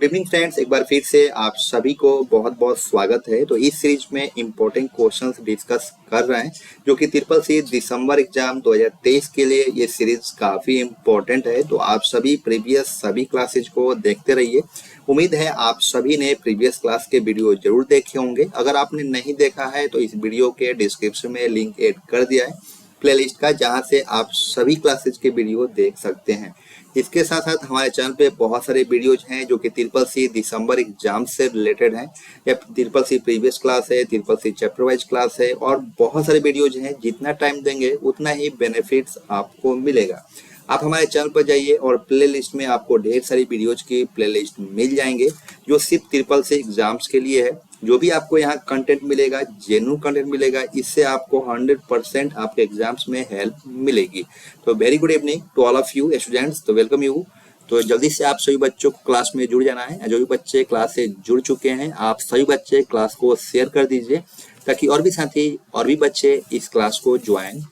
Good evening friends, एक बार फिर से आप सभी को बहुत बहुत स्वागत है। तो इस सीरीज में इम्पोर्टेंट क्वेश्चंस डिस्कस कर रहे हैं जो कि ट्रिपल सी दिसंबर एग्जाम 2023 के लिए ये सीरीज काफ़ी इम्पोर्टेंट है। तो आप सभी प्रीवियस सभी क्लासेज को देखते रहिए। उम्मीद है आप सभी ने प्रीवियस क्लास के वीडियो जरूर देखे होंगे। अगर आपने नहीं देखा है तो इस वीडियो के डिस्क्रिप्शन में लिंक ऐड कर दिया है प्लेलिस्ट का, जहां से आप सभी क्लासेज के वीडियो देख सकते हैं। इसके साथ साथ हमारे चैनल पे बहुत सारे वीडियोज हैं जो कि ट्रिपल सी दिसंबर एग्जाम से रिलेटेड हैं, या ट्रिपल सी प्रीवियस क्लास है, triple C chapter wise class है, और बहुत सारे वीडियोज हैं। जितना टाइम देंगे उतना ही बेनिफिट्स आपको मिलेगा। आप हमारे चैनल पर जाइए और प्ले लिस्ट में आपको ढेर सारी वीडियोज की प्ले लिस्ट मिल जाएंगे जो सिर्फ ट्रिपल सी एग्जाम्स के लिए है। जो भी आपको यहाँ कंटेंट मिलेगा, जेन्युइन कंटेंट मिलेगा, इससे आपको 100% आपके एग्जाम्स में हेल्प मिलेगी। तो very good evening to all of you students, तो वेलकम यू। तो जल्दी से आप सभी बच्चों को क्लास में जुड़ जाना है। जो भी बच्चे क्लास से जुड़ चुके हैं, आप सभी बच्चे क्लास को शेयर कर दीजिए ताकि और भी साथी और भी बच्चे इस क्लास को ज्वाइन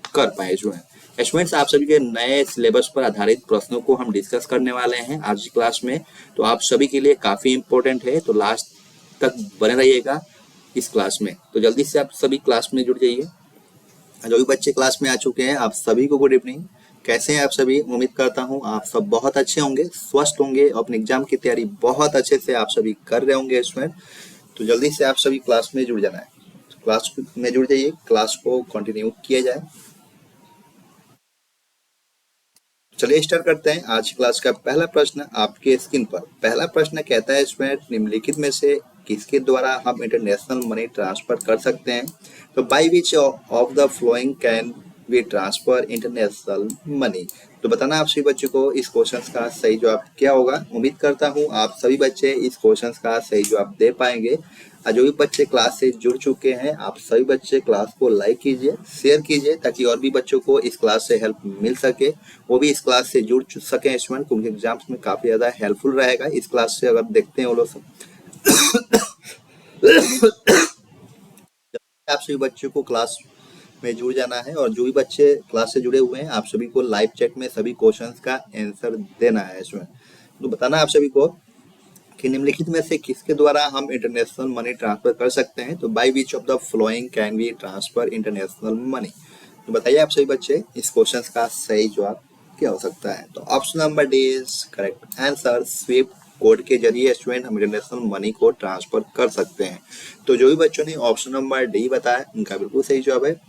कर पाए। स्टूडेंट्स, आप सभी के नए सिलेबस पर आधारित प्रश्नों को हम डिस्कस करने वाले हैं आज की क्लास में। तो आप सभी के लिए काफ़ी इंपॉर्टेंट है, तो लास्ट तक बने रहिएगा इस क्लास में। तो जल्दी से आप सभी क्लास में जुड़ जाइए। जो भी बच्चे क्लास में आ चुके हैं, आप सभी को गुड इवनिंग। कैसे हैं आप सभी? उम्मीद करता हूं आप सब बहुत अच्छे होंगे, स्वस्थ होंगे, अपने एग्जाम की तैयारी बहुत अच्छे से आप सभी कर रहे होंगे इसमें। तो जल्दी से आप सभी क्लास में जुड़ जाना है। क्लास में जुड़ जाइए, क्लास को कंटिन्यू किया जाए। चलिए स्टार्ट करते हैं आज की क्लास का पहला प्रश्न आपके स्क्रीन पर। पहला प्रश्न कहता है इसमें निम्नलिखित में से किसके द्वारा हम इंटरनेशनल मनी ट्रांसफर कर सकते हैं? तो by which of the following can we transfer international money? तो बताना आप सभी बच्चों को इस क्वेश्चन का सही जवाब क्या होगा। उम्मीद करता हूँ आप सभी बच्चे इस क्वेश्चन का सही जवाब दे पाएंगे। जो भी बच्चे क्लास से जुड़ चुके हैं, आप सभी बच्चे क्लास को लाइक कीजिए, शेयर कीजिए ताकि और भी बच्चों को इस क्लास से हेल्प मिल सके, वो भी इस क्लास से जुड़ सके स्टूडेंट, क्योंकि एग्जाम्स में काफ़ी ज़्यादा हेल्पफुल रहेगा इस क्लास से। अगर देखते हैं वो लोग आप सभी बच्चों को क्लास में जुड़ जाना है, और जो भी बच्चे क्लास से जुड़े हुए हैं आप सभी को लाइव चैट में सभी क्वेश्चंस का आंसर देना है इसमें। तो बताना आप सभी को कि निम्नलिखित में से किसके द्वारा हम इंटरनेशनल मनी ट्रांसफर कर सकते हैं? तो by which of the following can we transfer international money? तो बताइए आप सभी बच्चे इस क्वेश्चन का सही जवाब क्या हो सकता है? तो option number D is correct answer. Swift code के जरिए स्टूडेंट हम इंटरनेशनल मनी को ट्रांसफर कर सकते हैं। तो जो भी बच्चों ने ऑप्शन नंबर डी बताया उनका बिल्कुल सही जवाब है।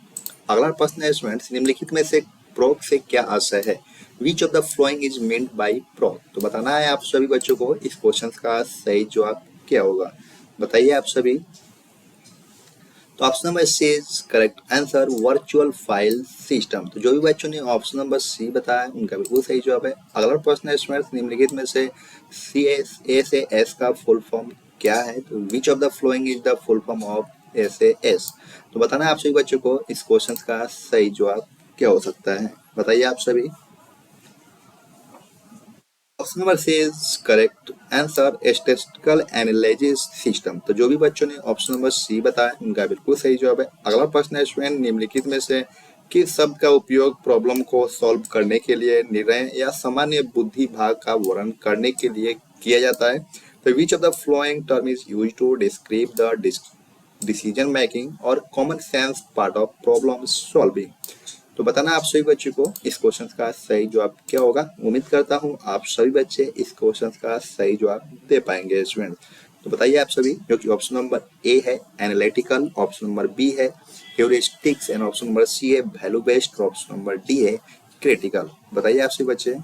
अगला प्रश्न है स्टूडेंट्स, निम्नलिखित में से प्रोग से क्या आशय है? Which of the following is meant by प्रोग? तो बताना है आप सभी बच्चों को इस क्वेश्चन का सही जवाब क्या होगा। बताइए आप सभी। तो option number C is correct answer, virtual file system. तो जो भी बच्चों ने ऑप्शन नंबर सी बताया उनका बिल्कुल सही जवाब है। अगला प्रश्न है स्टूडेंट्स, निम्नलिखित में से सी एस ए से एस का फुल फॉर्म क्या है? तो which of the following is the full form of A से एस? तो बताना है आप सभी बच्चों को इस क्वेश्चन का सही जवाब क्या हो सकता है। बताइए आप सभी। Option number C is correct answer, statistical analysis system. तो जो भी बच्चों ने ऑप्शन नंबर सी बताया उनका बिल्कुल सही जवाब है। अगला प्रश्न है स्टूडेंट, निम्नलिखित में से किस शब्द का उपयोग प्रॉब्लम को सॉल्व करने के लिए, निर्णय या सामान्य बुद्धि भाग का वर्णन करने के लिए किया जाता है? तो which of the following term is use to describe the decision making और common sense part of problem solving? तो बताना आप सभी बच्चों को इस क्वेश्चन का सही जवाब क्या होगा। उम्मीद करता हूँ आप सभी बच्चे इस क्वेश्चन का सही जवाब दे पाएंगे स्टूडेंट। तो बताइए आप सभी, जो कि ऑप्शन नंबर ए है एनालिटिकल, ऑप्शन नंबर बी है heuristics, and option number C है वैल्यू बेस्ड, और ऑप्शन नंबर डी है क्रिटिकल। बताइए आप सभी बच्चे।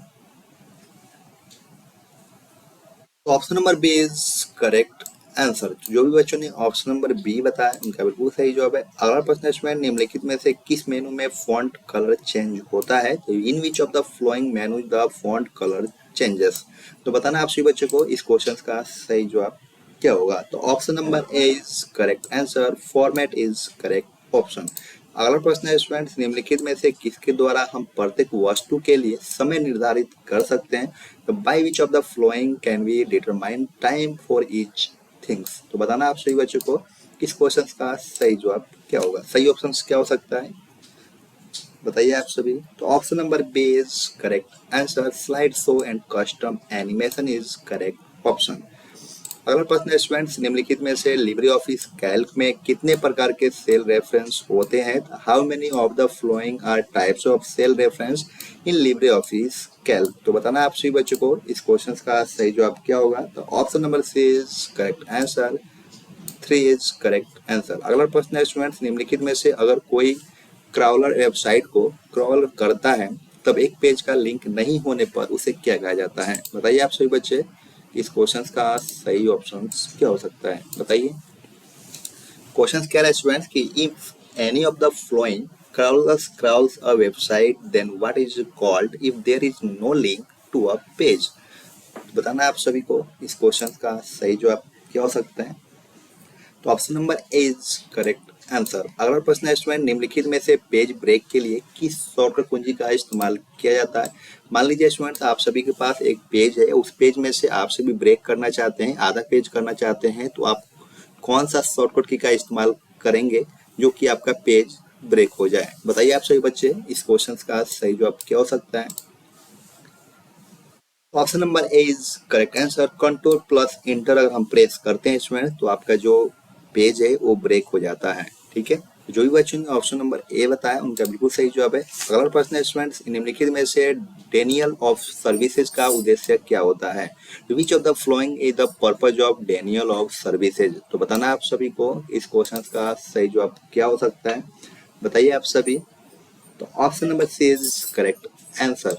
Option number B is correct answer. जो भी बच्चों ने ऑप्शन नंबर बी बताया उनका बिल्कुल सही जवाब है। अगला प्रश्न है, निम्नलिखित में से किस मेनू में फॉन्ट कलर चेंज होता है? तो in which of the following menu the font colour changes? तो बताना आप सभी बच्चों को इस क्वेश्चन का सही जवाब क्या होगा। तो option number A is correct answer, format is correct option. अगला प्रश्न है स्टूडेंट्स, निम्नलिखित में से किसके द्वारा हम प्रत्येक वस्तु के लिए समय निर्धारित कर सकते हैं? तो by which of the following can we determine time for each things? तो बताना आप सभी बच्चों को इस क्वेश्चन का सही जवाब क्या होगा। सही ऑप्शन क्या हो सकता है, बताइए आप सभी। तो option number B is correct answer, slide show and custom animation is correct option. अगला प्रश्न है स्टूडेंट्स, निम्नलिखित में से लिब्रे ऑफिस कैल्क में कितने प्रकार के सेल रेफरेंस होते हैं? How many of the following are types of cell reference in LibreOffice calc? तो बताना आप सभी बच्चों को इस क्वेश्चन का सही जवाब क्या होगा। तो option number C is correct answer, 3 is correct answer. अगला प्रश्न है स्टूडेंट्स, निम्नलिखित में से अगर कोई क्राउलर वेबसाइट को क्रॉल करता है तब एक पेज का लिंक नहीं होने पर उसे क्या कहा जाता है? बताइए आप सभी बच्चे, इस क्वेश्चन का सही ऑप्शन क्या हो सकता है, बताइए। क्वेश्चन कह रहा है स्टूडेंट्स कि if any of the flowing crawls a website then what is called if there is no link to a page? बताना आप सभी को इस क्वेश्चन का सही जवाब क्या हो सकता है। तो option number A is correct answer. अगला प्रश्न है स्टूडेंट, निम्नलिखित में से पेज ब्रेक के लिए किस शॉर्टकट कुंजी का इस्तेमाल किया जाता है? मान लीजिए स्टूडेंट्स, आप सभी के पास एक पेज है, उस पेज में से आप सभी ब्रेक करना चाहते हैं, आधा पेज करना चाहते हैं, तो आप कौन सा शॉर्टकट की का इस्तेमाल करेंगे जो कि आपका पेज ब्रेक हो जाए? बताइए आप सभी बच्चे, इस क्वेश्चन का सही जवाब क्या हो सकता है। Option number A is correct answer. Control plus inter अगर हम प्रेस करते हैं स्टूडेंट तो आपका जो पेज है वो ब्रेक हो जाता है, ठीक है। जो भी बच्चों ने ऑप्शन नंबर ए बताया उनका बिल्कुल सही जवाब है। अगला प्रश्न है स्टूडेंट्स, निम्नलिखित में से डेनियल ऑफ सर्विसेज का उद्देश्य क्या होता है? Which of the following is the purpose of Daniel of services? तो बताना आप सभी को इस क्वेश्चन का सही जवाब क्या हो सकता है, बताइए आप सभी। तो option number C is correct answer.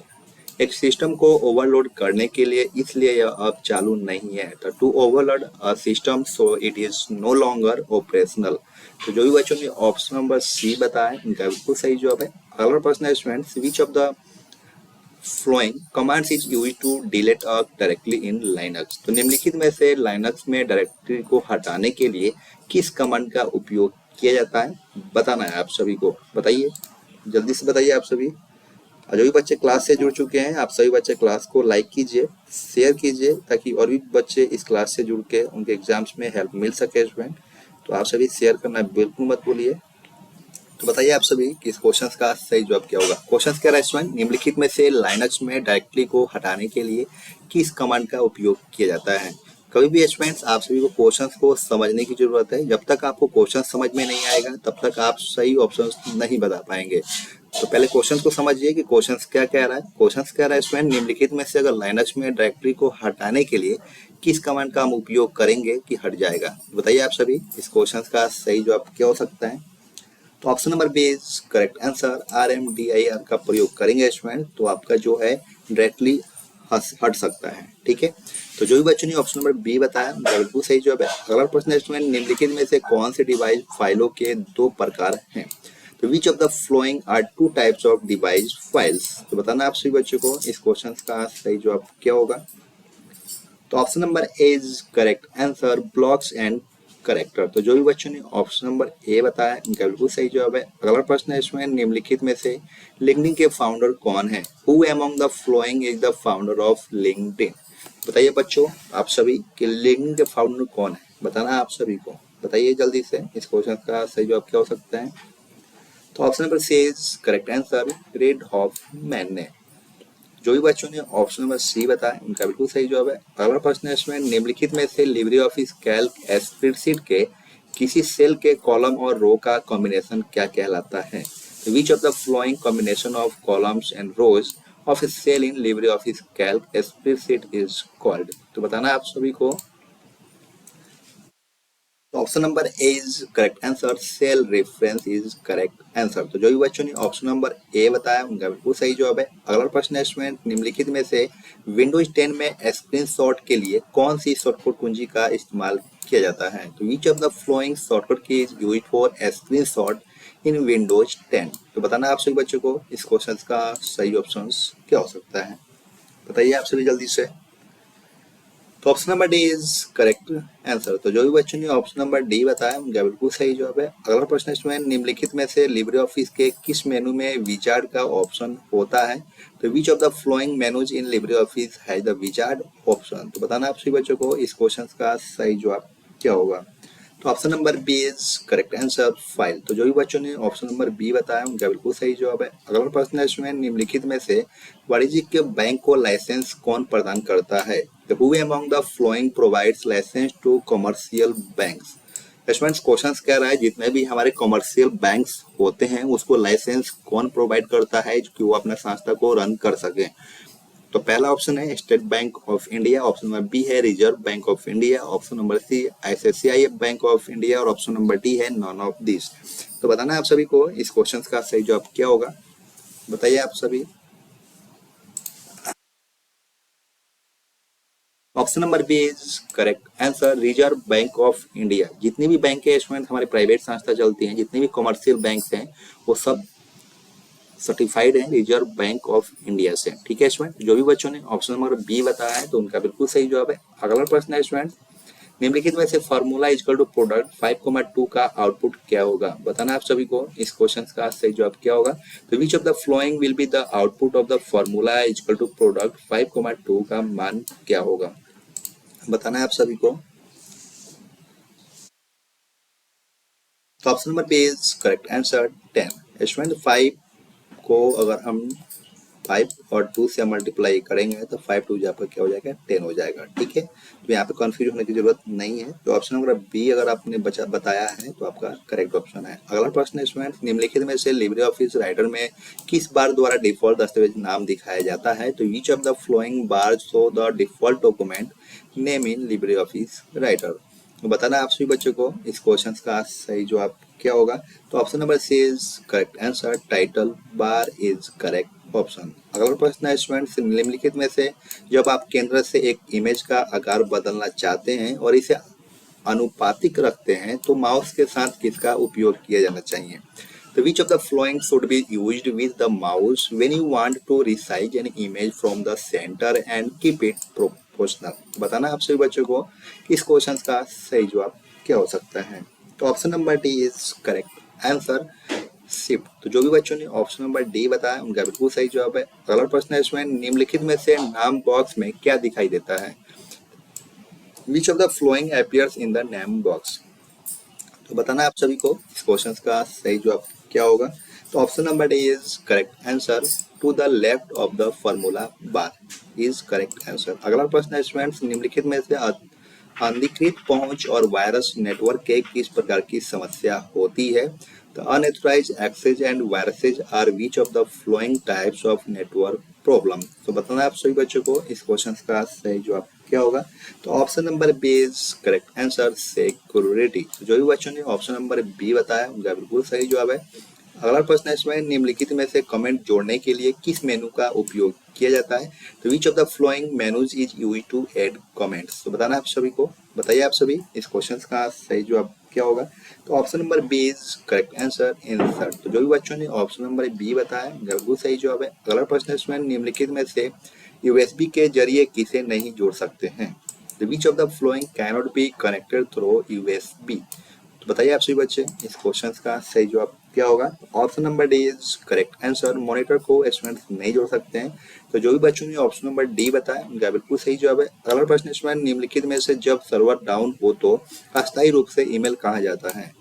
एक सिस्टम को ओवरलोड करने के लिए, इसलिए यह अब चालू नहीं है। तो to overload a system so it is no longer operational. तो जो भी बच्चों ने ऑप्शन नंबर सी बताया उनका बिल्कुल सही जवाब है। अगला प्रश्न है students, which of the following commands is used to delete a directly in Linux? तो निम्नलिखित में से लाइनक्स में डायरेक्टरी को हटाने के लिए किस कमांड का उपयोग किया जाता है? बताना है आप सभी को, बताइए जल्दी से बताइए आप सभी। और जो भी बच्चे क्लास से जुड़ चुके हैं, आप सभी बच्चे क्लास को लाइक कीजिए, शेयर कीजिए, ताकि और भी बच्चे इस क्लास से जुड़ के उनके एग्जाम्स में हेल्प मिल सके स्टूडेंट। तो आप सभी शेयर करना बिल्कुल मत भूलिए। तो बताइए आप सभी कि इस क्वेश्चन का सही जवाब क्या होगा। क्वेश्चन क्या रहा है स्टूडेंट, निम्नलिखित में से लाइनक्स में डायरेक्टरी को हटाने के लिए किस कमांड का उपयोग किया जाता है? कभी भी स्टूडेंट्स, आप सभी को क्वेश्चन को समझने की जरूरत है। जब तक आपको क्वेश्चन समझ में नहीं आएगा तब तक आप सही ऑप्शन नहीं बता पाएंगे। तो पहले क्वेश्चन को समझिए कि क्वेश्चन क्या कह रहा है। क्वेश्चन कह रहा है स्टूडेंट, निम्नलिखित में से अगर लाइनक्स में डायरेक्टरी को हटाने के लिए किस कमांड का हम उपयोग करेंगे कि हट जाएगा? बताइए आप सभी, इस क्वेश्चन का सही जवाब क्या हो सकता है। तो option number B is correct answer. RMDIR का प्रयोग करेंगे स्टूडेंट तो आपका जो है डायरेक्टली हट सकता है, ठीक है। तो जो भी बच्चों ने ऑप्शन नंबर बी बताया उनका बिल्कुल सही जवाब है। अगला प्रश्न है स्टूडेंट, निम्नलिखित में से कौन से डिवाइस फाइलों के दो प्रकार हैं? तो which of the following are two types of device files? तो बताना आप सभी बच्चों को इस क्वेश्चन का सही जवाब क्या होगा। तो option number A is correct answer, blocks and character. तो जो भी बच्चों ने ऑप्शन नंबर ए बताया उनका बिल्कुल सही जवाब है। अगला प्रश्न है इसमें, निम्नलिखित में से लिंक्डइन के फाउंडर कौन है? Who among the following is the founder of LinkedIn? बताइए बच्चों आप सभी कि लिंक्डइन के फाउंडर कौन है, बताना आप सभी को, बताइए जल्दी से, इस क्वेश्चन का सही जवाब क्या हो सकता है। तो option number C is correct answer, Reid Hoffman ने। जो भी बच्चों ने ऑप्शन नंबर सी बताया उनका बिल्कुल सही जवाब है। अगला प्रश्न है इसमें, निम्नलिखित में से लिब्रे ऑफिस कैल्क स्प्रेडशीट के किसी सेल के कॉलम और रो का कॉम्बिनेशन क्या कहलाता है? Which of the following combination of columns and rows of a cell in LibreOffice calc spreadsheet is called? तो बताना आप सभी को। तो option number A is correct answer, cell reference is correct answer. तो जो भी बच्चों ने ऑप्शन नंबर ए बताया उनका बिल्कुल सही जवाब है। अगला प्रश्न है स्टूडेंट, निम्नलिखित में से विंडोज 10 में स्क्रीनशॉट के लिए कौन सी शॉर्टकट कुंजी का इस्तेमाल किया जाता है? तो which of the following shortcut key is used for screenshot in Windows 10? तो बताना आप सभी बच्चों को इस क्वेश्चन का सही ऑप्शन क्या हो सकता है, बताइए आप सभी जल्दी से। तो option number D is correct answer. तो जो भी बच्चों ने ऑप्शन नंबर डी बताया उनका बिल्कुल सही जवाब है। अगला प्रश्न इसमें, निम्नलिखित में से लिब्रे ऑफिस के किस मेनू में विजार्ड का ऑप्शन होता है? तो which of the following menus in Libre office has the wizard option? तो बताना आप सभी बच्चों को इस क्वेश्चन का सही जवाब क्या होगा। तो option number B is correct answer file. तो जो भी बच्चों ने ऑप्शन नंबर बी बताया उनका बिल्कुल सही जवाब है। अगला प्रश्न है इसमें निम्नलिखित में से वाणिज्यिक बैंक को लाइसेंस कौन प्रदान करता है? तो who among the following provides licence to commercial banks? Students question कह रहा है जितने भी हमारे कमर्शियल बैंक्स होते हैं उसको लाइसेंस कौन प्रोवाइड करता है कि वो अपना संस्था को रन कर सके? तो पहला ऑप्शन है State Bank of India, option number B है Reserve Bank of India, option number C ICICI Bank of India और ऑप्शन नंबर डी है नॉन ऑफ दिस। तो बताना है आप सभी को इस क्वेश्चन का सही जवाब क्या होगा, बताइए आप सभी। Option number B is correct answer Reserve Bank of India. जितनी भी बैंक है स्टूडेंट हमारी प्राइवेट संस्था चलती हैं, जितने भी कमर्शियल बैंक हैं वो सब सर्टिफाइड है रिजर्व बैंक ऑफ इंडिया से। ठीक है स्टूडेंट, जो भी बच्चों ने ऑप्शन नंबर बी बताया है तो उनका बिल्कुल सही जवाब है। अगला प्रश्न है स्टूडेंट निम्नलिखित में से फार्मूला इक्वल टू प्रोडक्ट 5,2 का आउटपुट क्या होगा? बताना आप सभी को इस क्वेश्चन का सही जवाब क्या होगा। तो which of the following will be the output of the formula equal to product 5,2 का मान क्या होगा? बताना है आप सभी को। तो option number B is correct answer 10। Student 5 को अगर हम 5 और 2 से मल्टीप्लाई करेंगे तो 5 2 यहाँ पर क्या हो जाएगा 10 हो जाएगा। ठीक है, तो यहाँ पे कंफ्यूज होने की जरूरत नहीं है। तो ऑप्शन नंबर बी अगर आपने बताया है तो आपका करेक्ट ऑप्शन है। अगला प्रश्न है स्टूडेंट निम्नलिखित में से लिब्रे ऑफिस राइटर में किस बार द्वारा डिफॉल्ट दस्तावेज नाम दिखाया जाता है? तो which of the flowing bar show the default document name in Libre office writer? बताना आप सभी बच्चों को इस क्वेश्चन का सही जवाब क्या होगा। तो option number C is correct answer title bar is correct option. अगला प्रश्न है स्टूडेंट्स निम्नलिखित में से जब आप केंद्र से एक इमेज का आकार बदलना चाहते हैं और इसे अनुपातिक रखते हैं तो माउस के साथ किसका उपयोग किया जाना चाहिए? तो which of the following should be used with the mouse when you want to resize an image from the centre and keep it proportional? बताना आप सभी बच्चों को इस क्वेश्चन का सही जवाब क्या हो सकता है। तो option number D is correct answer shift. तो जो भी बच्चों ने ऑप्शन नंबर डी बताया उनका बिल्कुल सही जवाब है। अगला प्रश्न है इसमें निम्नलिखित में से नाम बॉक्स में क्या दिखाई देता है? Which of the flowing appears in the name box? तो बताना आप सभी को इस क्वेश्चन का सही जवाब क्या होगा। तो option number D is correct answer to the left of the formula bar is correct answer. अगला प्रश्न है स्टूडेंट्स निम्नलिखित में से अनधिकृत पहुंच और वायरस नेटवर्क के किस प्रकार की समस्या होती है? तो unauthorised access and viruses are which of the following types of network problem? तो बताना आप सभी बच्चों को इस क्वेश्चन का सही जवाब क्या होगा। तो option number B is correct answer security. जो भी बच्चों ने ऑप्शन नंबर बी बताया उनका बिल्कुल सही जवाब है। अगला प्रश्न है इसमें निम्नलिखित में से कमेंट जोड़ने के लिए किस मेनू का उपयोग किया जाता है? तो which of the following menus is use to add comments? तो बताना आप सभी को, बताइए आप सभी इस क्वेश्चन का सही जवाब क्या होगा। तो option number B is correct answer insert. तो जो भी बच्चों ने ऑप्शन नंबर बी बताया बिल्कुल सही जवाब है। अगला प्रश्न है इसमें निम्नलिखित में से यूएसबी के जरिए किसे नहीं जोड़ सकते हैं? तो which of the following can not be connected through USB? तो बताइए आप सभी बच्चे इस क्वेश्चन का सही जवाब क्या होगा। Option number D is correct answer monitor को स्टूडेंट्स नहीं जोड़ सकते हैं। तो जो भी बच्चों ने ऑप्शन नंबर डी बताया उनका बिल्कुल सही जवाब है। अगला प्रश्न स्टूडेंट निम्नलिखित में से जब सर्वर डाउन हो तो अस्थायी रूप से ईमेल कहा जाता है?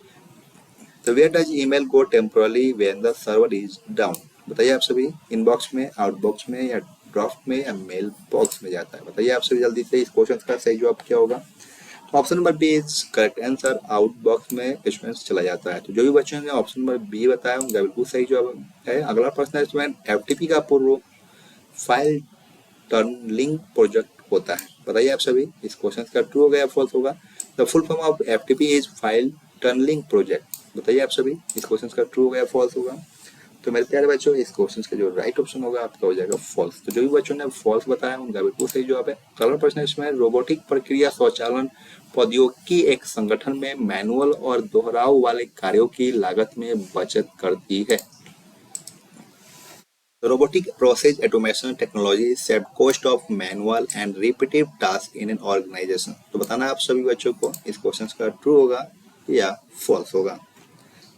तो where does email go temporally when the server is down? बताइए आप सभी इनबॉक्स में, आउटबॉक्स में या ड्राफ्ट में या मेल बॉक्स में जाता है? बताइए आप सभी जल्दी से इस क्वेश्चन का सही जवाब क्या होगा। Option number B is correct answer outbox में स्टूडेंट्स चला जाता है। तो जो भी बच्चों ने ऑप्शन नंबर बी बताया उनका बिल्कुल सही जवाब है। अगला प्रश्न है स्टूडेंट एफटीपी का पूर्व फाइल टर्नलिंग प्रोजेक्ट होता है? बताइए आप सभी इस क्वेश्चन का ट्रू होगा या फॉल्स होगा। The full form of FTP is file टर्नलिंग प्रोजेक्ट। बताइए आप सभी इस क्वेश्चन का ट्रू होगा या फॉल्स होगा। तो मेरे प्यारे बच्चों इस क्वेश्चन का जो राइट ऑप्शन होगा आपका हो जाएगा फॉल्स। तो जो भी बच्चों ने फॉल्स बताया उनका बिल्कुल सही जवाब है। अगला प्रश्न है इसमें रोबोटिक प्रक्रिया स्वचालन प्रौद्योगिकी एक संगठन में मैनुअल और दोहराव वाले कार्यों की लागत में बचत करती है। Robotic process automation technology save cost of manual and repetitive task in an organisation. तो बताना आप सभी बच्चों को इस क्वेश्चन का ट्रू होगा या फॉल्स होगा।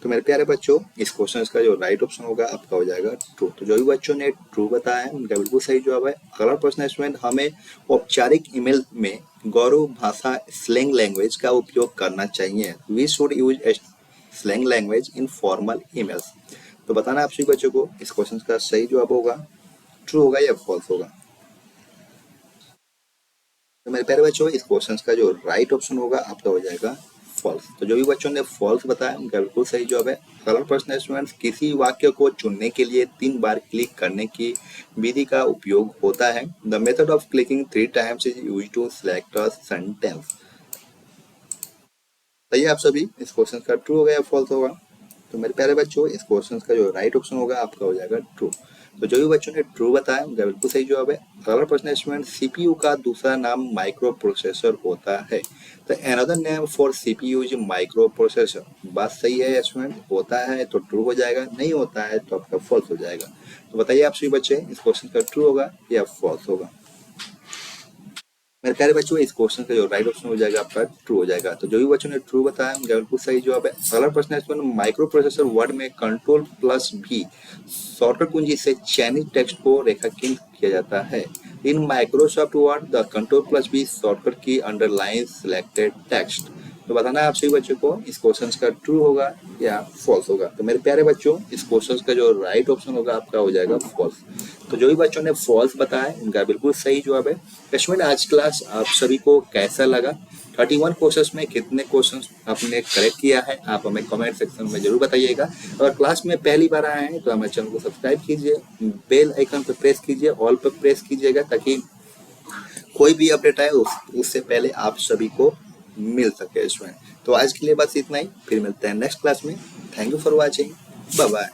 तो मेरे प्यारे बच्चों इस क्वेश्चन का जो राइट ऑप्शन होगा आपका हो जाएगा ट्रू। तो जो भी बच्चों ने ट्रू बताया है उनका बिल्कुल सही जवाब है। अगला प्रश्न है स्टूडेंट हमें औपचारिक ईमेल में गौरव भाषा स्लैंग लैंग्वेज का उपयोग करना चाहिए। We should use slang language in formal emails. तो बताना आप सभी बच्चों को इस क्वेश्चन का सही जवाब होगा, ट्रू होगा या फॉल्स होगा। तो मेरे प्यारे बच्चों, इस क्वेश्चन का जो राइट ऑप्शन होगा आपका हो जाएगा फॉल्स। तो जो भी बच्चों ने फॉल्स बताया उनका बिल्कुल सही जवाब है। अगला प्रश्न है स्टूडेंट्स, किसी वाक्य को चुनने के लिए 3 बार क्लिक करने की विधि का उपयोग होता है। The method of clicking 3 times is used to select a sentence. बताइए आप सभी इस क्वेश्चन का ट्रू होगा या फॉल्स होगा। तो मेरे प्यारे बच्चों, इस क्वेश्चन का जो राइट ऑप्शन होगा आपका हो जाएगा ट्रू। तो जो भी बच्चों ने ट्रू बताया उनका बिल्कुल सही जवाब है। अगला प्रश्न है स्टूडेंट, सीपीयू का दूसरा नाम माइक्रो प्रोसेसर होता है। तो another name for CPU is micro processor. बात सही है स्टूडेंट, होता है तो ट्रू हो जाएगा, नहीं होता है तो आपका फॉल्स हो जाएगा। तो बताइए आप सभी बच्चे इस क्वेश्चन का ट्रू होगा या फॉल्स होगा। मेरे प्यारे बच्चों, इस क्वेश्चन का जो राइट ऑप्शन हो जाएगा आपका ट्रू हो जाएगा। तो जो भी बच्चों ने ट्रू बताया उनका बिल्कुल सही जवाब है। अगला प्रश्न है इसमें, माइक्रो प्रोसेसर वर्ड में कंट्रोल प्लस भी शॉर्टकट कुंजी से चयनित टेक्स्ट को रेखांकित किया जाता है। In Microsoft word the control plus भी शॉर्टकट की अंडरलाइन सिलेक्टेड टेक्स्ट। तो बताना है आप सभी बच्चों को इस क्वेश्चन का ट्रू होगा या फॉल्स होगा। तो मेरे प्यारे बच्चों, इस क्वेश्चन का जो राइट ऑप्शन होगा आपका हो जाएगा फॉल्स। तो जो भी बच्चों ने फॉल्स बताया उनका बिल्कुल सही जवाब है। कश्मीर, आज क्लास आप सभी को कैसा लगा? 31 क्वेश्चंस में कितने क्वेश्चंस आपने करेक्ट किया है आप हमें कमेंट सेक्शन में जरूर बताइएगा। अगर क्लास में पहली बार आए हैं तो हमारे चैनल को सब्सक्राइब कीजिए, बेल आइकन पर प्रेस कीजिए, ऑल पर प्रेस कीजिएगा ताकि कोई भी अपडेट आए उससे पहले आप सभी को मिल सके इसमें। तो आज के लिए बस इतना ही, फिर मिलते हैं नेक्स्ट क्लास में। Thank you for watching, bye bye.